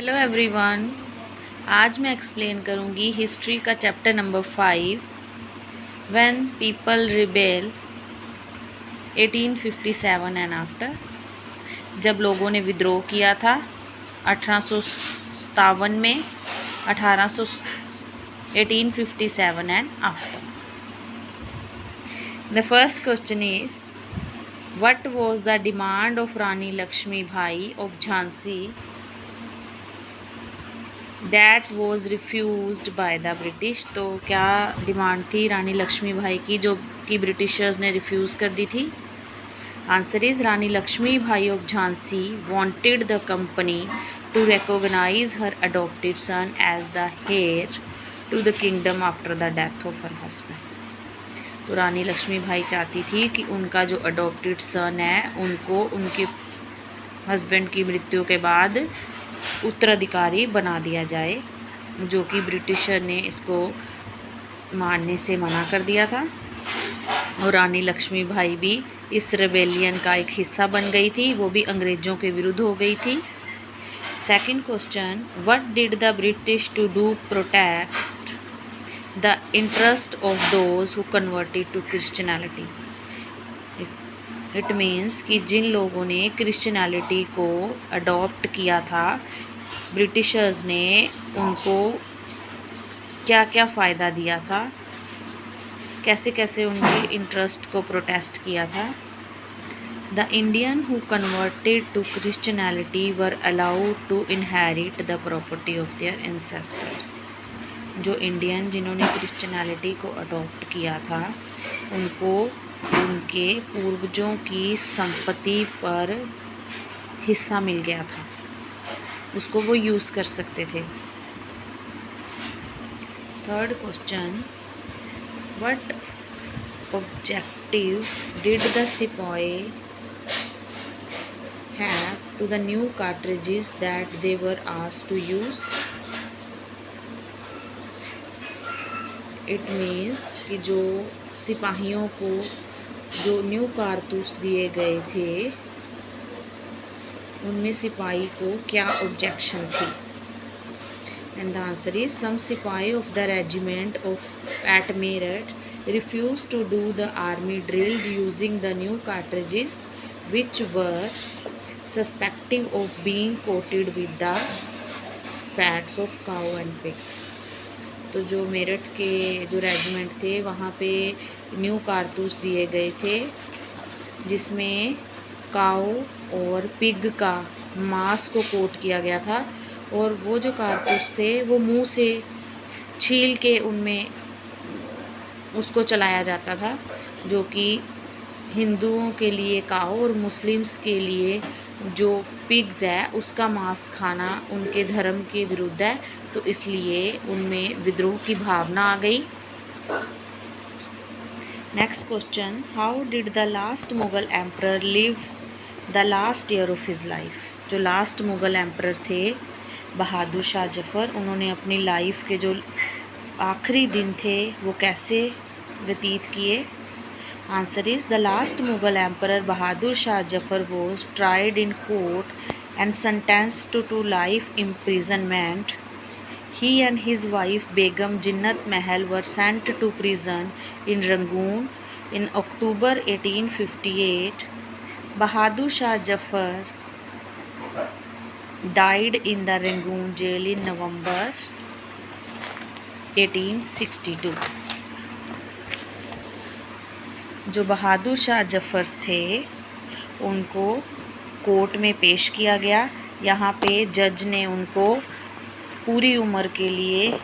Hello everyone. आज मैं explain करूंगी हिस्ट्री का chapter number 5 when people rebel 1857 and after. जब लोगों ने विद्रोह किया था 1857 में 1857 and after. The first question is what was the demand of Rani Lakshmi Bai of Jhansi that was refused by the British. तो क्या डिमांड थी रानी लक्ष्मी बाई की जो कि ब्रिटिशर्स ने रिफ्यूज़ कर दी थी? Answer is Rani Lakshmi Bai of Jhansi wanted the company to recognize her adopted son as the heir to the kingdom after the death of her husband. तो रानी लक्ष्मी बाई चाहती थी कि उनका जो अडॉप्टेड सन है उनको उनके हस्बैंड की मृत्यु के बाद उत्तराधिकारी बना दिया जाए, जो कि ब्रिटिशर ने इसको मानने से मना कर दिया था। और रानी लक्ष्मी बाई भी इस रेबेलियन का एक हिस्सा बन गई थी, वो भी अंग्रेज़ों के विरुद्ध हो गई थी। Second question, what did the British to do protect the interest of those who converted to Christianity. It means कि जिन लोगों ने क्रिश्चियनिटी को अडॉप्ट किया था ब्रिटिशर्स ने उनको क्या क्या फ़ायदा दिया था, कैसे कैसे उनके इंटरेस्ट को प्रोटेस्ट किया था। The Indian who converted to Christianity were allowed to inherit the property of their ancestors. जो इंडियन जिन्होंने क्रिश्चियनिटी को अडॉप्ट किया था उनको उनके पूर्वजों की संपत्ति पर हिस्सा मिल गया था, उसको वो यूज़ कर सकते थे। Third question, what objective did the sipahi have to the new cartridges that they were asked to use. It means कि जो सिपाहियों को जो न्यू कारतूस दिए गए थे उनमें सिपाही को क्या ऑब्जेक्शन थी? And the answer is some sipahi of the regiment of at Meerut refuse to do the army drill using the new cartridges which were suspecting of being coated with the fats of cow and pigs. तो जो मेरठ के जो regiment थे वहाँ पे new कारतूस दिए गए थे जिसमें काऊ और पिग का मांस को कोट किया गया था, और वो जो कारतूस थे वो मुंह से छील के उनमें उसको चलाया जाता था, जो कि हिंदुओं के लिए काऊ और मुस्लिम्स के लिए जो पिग्स है उसका मांस खाना उनके धर्म के विरुद्ध है, तो इसलिए उनमें विद्रोह की भावना आ गई। Next question, how did the last Mughal emperor live the last year of his life. जो लास्ट मुगल एम्परर थे बहादुर शाह जफ़र, उन्होंने अपनी लाइफ के जो आखिरी दिन थे वो कैसे व्यतीत किए? Answer is the last Mughal emperor Bahadur Shah Zafar was tried in court and sentenced to life imprisonment. He and his wife Begum Jinnat Mahal were sent to prison in Rangoon in October 1858. Bahadur Shah Jafar died in the Rangoon jail in November 1862. जो बहादुर शाह जफ़र थे उनको court में पेश किया गया। यहाँ पे जज ने उनको पूरी उम्र के लिए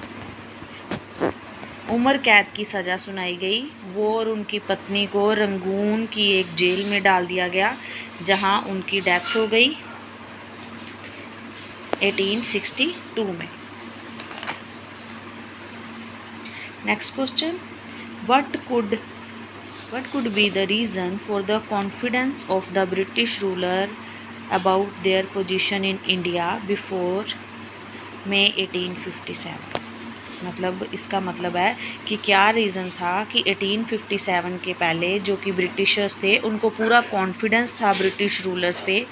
उम्र कैद की सज़ा सुनाई गई। वो और उनकी पत्नी को रंगून की एक जेल में डाल दिया गया जहाँ उनकी डेथ हो गई 1862 में। Next question, what could be the reason for the confidence of the British ruler about their position in India before May 1857। मतलब इसका मतलब है कि क्या रीज़न था कि 1857 के पहले जो कि ब्रिटिशर्स थे उनको पूरा कॉन्फिडेंस था ब्रिटिश रूलर्स पे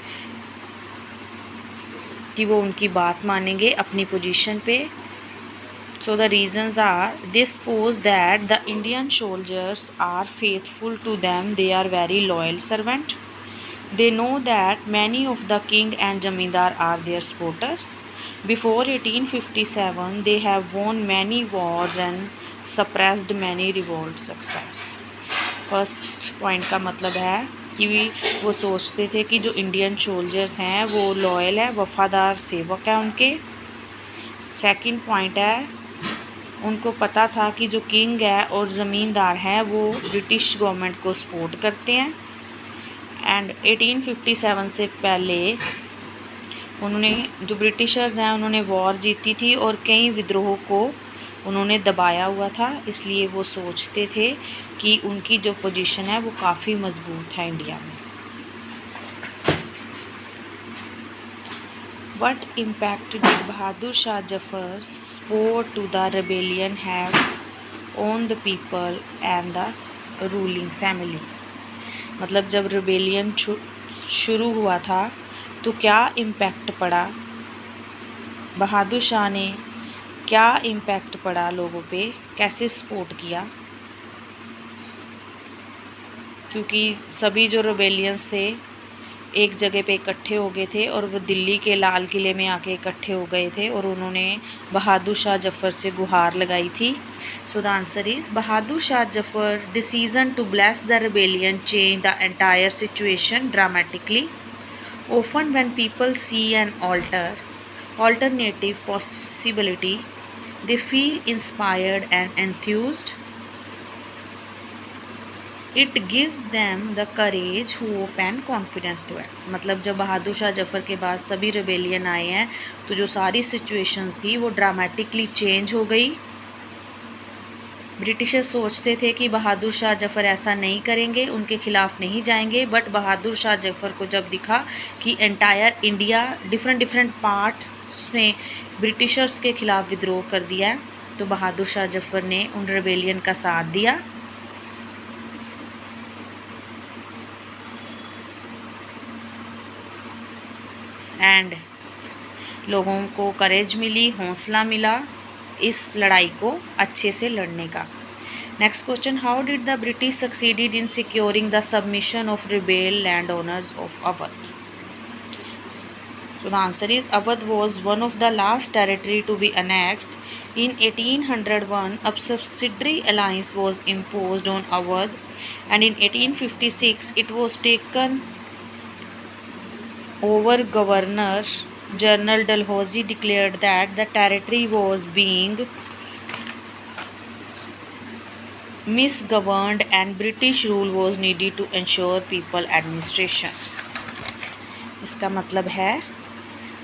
कि वो उनकी बात मानेंगे अपनी पोजीशन पे। So the reasons are this suppose that the Indian soldiers are faithful to them, they are very loyal servant, they know that many of the king and zamindar are their supporters. Before 1857 they have won many wars and suppressed many revolt success. First point का मतलब है कि वो सोचते थे कि जो Indian soldiers हैं वो लॉयल है, वफादार सेवक है उनके। सेकंड पॉइंट है उनको पता था कि जो किंग है और ज़मींदार हैं वो ब्रिटिश गवर्नमेंट को सपोर्ट करते हैं। एंड 1857 से पहले उन्होंने जो ब्रिटिशर्स हैं उन्होंने वॉर जीती थी और कई विद्रोह को उन्होंने दबाया हुआ था, इसलिए वो सोचते थे कि उनकी जो पोजीशन है वो काफ़ी मजबूत है इंडिया में। What impact did Bahadur Shah Jafar's support to the rebellion have on the people and the ruling family? मतलब जब रिबेलियन शुरू हुआ था तो क्या इम्पैक्ट पड़ा, बहादुर शाह ने क्या इम्पैक्ट पड़ा लोगों पे, कैसे सपोर्ट किया। क्योंकि सभी जो रिबेलियंस थे एक जगह पे इकट्ठे हो गए थे और वो दिल्ली के लाल किले में आके इकट्ठे हो गए थे और उन्होंने बहादुर शाह जफ़र से गुहार लगाई थी। So the answer is Bahadur Shah Zafar decision to bless the rebellion change the entire situation dramatically. Often when people see an alternative possibility, they feel inspired and enthused. It gives them the courage, hope and confidence to act. मतलब जब बहादुर शाह जफ़र के बाद सभी rebellion आए हैं तो जो सारी सिचुएशन थी वो ड्रामेटिकली चेंज हो गई। ब्रिटिशर्स सोचते थे कि बहादुर शाह जफ़र ऐसा नहीं करेंगे, उनके ख़िलाफ़ नहीं जाएंगे, बट बहादुर शाह जफ़र को जब दिखा कि एंटायर इंडिया डिफरेंट पार्ट्स में ब्रिटिशर्स के ख़िलाफ़ विद्रोह कर दिया है, तो बहादुर शाह जफ़र ने उन रिबेलियन का साथ दिया। एंड लोगों को करेज मिली, हौसला मिला इस लड़ाई को अच्छे से लड़ने का। Next question, how did the British succeeded in securing the submission of rebel land owners of Awadh? So the answer is Awadh was one of the last territory to be annexed in 1801. A subsidiary alliance was imposed on Awadh and in 1856 it was taken over. Governor General Dalhousie declared that the territory was being misgoverned and British rule was needed to ensure people administration. इसका मतलब है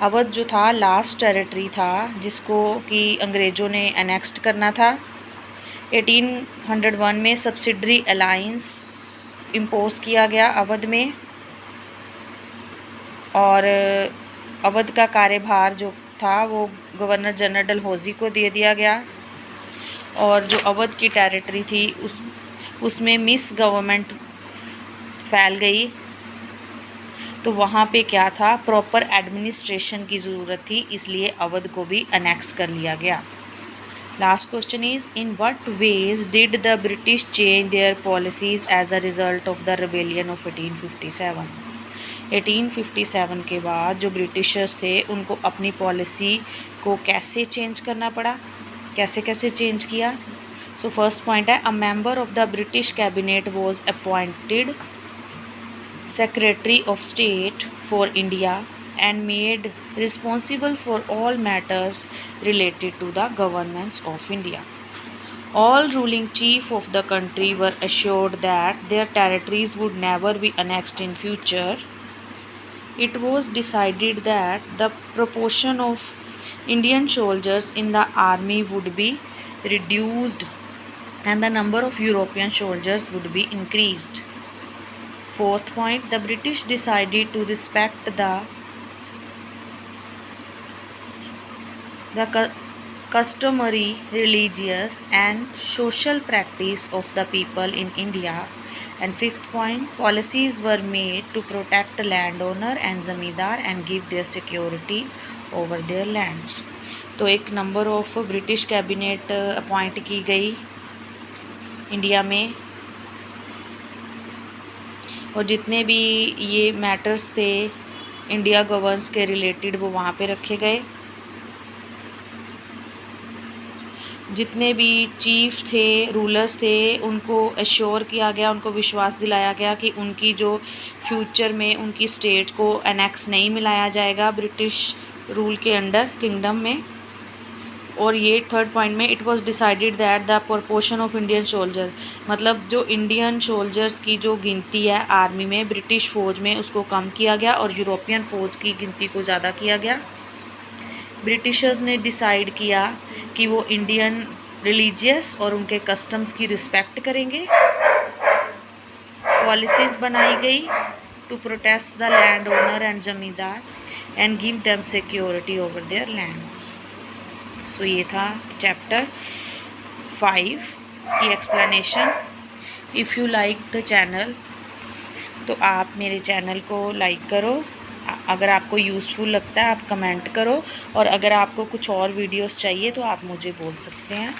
अवध जो था last territory था जिसको कि अंग्रेज़ों ने एनेक्स्ट करना था। 1801 में सब्सिडरी अलाइंस इम्पोज किया गया अवध में और अवध का कार्यभार जो था वो गवर्नर जनरल डलहौजी को दे दिया गया और जो अवध की टेरिटरी थी उसमें मिस गवर्नमेंट फैल गई, तो वहाँ पे क्या था, प्रॉपर एडमिनिस्ट्रेशन की ज़रूरत थी, इसलिए अवध को भी अनेक्स कर लिया गया। Last question is in what ways did the British change their policies as a result of the rebellion of 1857? 1857 के बाद जो ब्रिटिशर्स थे उनको अपनी पॉलिसी को कैसे चेंज करना पड़ा, कैसे चेंज किया। सो फर्स्ट पॉइंट है, a member of the British cabinet was appointed secretary of state for India and made responsible for all matters related to the governance of India. All ruling chief of the country were assured that their territories would never be annexed in future. It was decided that the proportion of Indian soldiers in the army would be reduced and the number of European soldiers would be increased. Fourth point, the British decided to respect the customary religious and social practice of the people in India. And fifth point, policies were made to protect landowner and zamindar and give their security over their lands. तो एक number of British cabinet appoint की गई India में, और जितने भी ये matters थे इंडिया गवर्नेंस के रिलेटेड वो वहाँ पे रखे गए। जितने भी चीफ थे, रूलर्स थे, उनको एश्योर किया गया, उनको विश्वास दिलाया गया कि उनकी जो फ्यूचर में उनकी स्टेट को एनेक्स नहीं मिलाया जाएगा ब्रिटिश रूल के अंडर किंगडम में। और ये थर्ड पॉइंट में it was decided that the proportion of Indian soldier, मतलब जो इंडियन सोल्जर्स की जो गिनती है आर्मी में ब्रिटिश फ़ौज में उसको कम किया गया और यूरोपियन फ़ौज की गिनती को ज़्यादा किया गया। ब्रिटिशर्स ने डिसाइड किया कि वो इंडियन रिलीजियस और उनके कस्टम्स की रिस्पेक्ट करेंगे। पॉलिसीज़ बनाई गई to protect the land owner and zamindar and give them security over their lands. So ये था चैप्टर 5, इसकी explanation. If you like the channel तो आप मेरे चैनल को लाइक करो, अगर आपको यूज़फुल लगता है आप कमेंट करो, और अगर आपको कुछ और वीडियोस चाहिए तो आप मुझे बोल सकते हैं।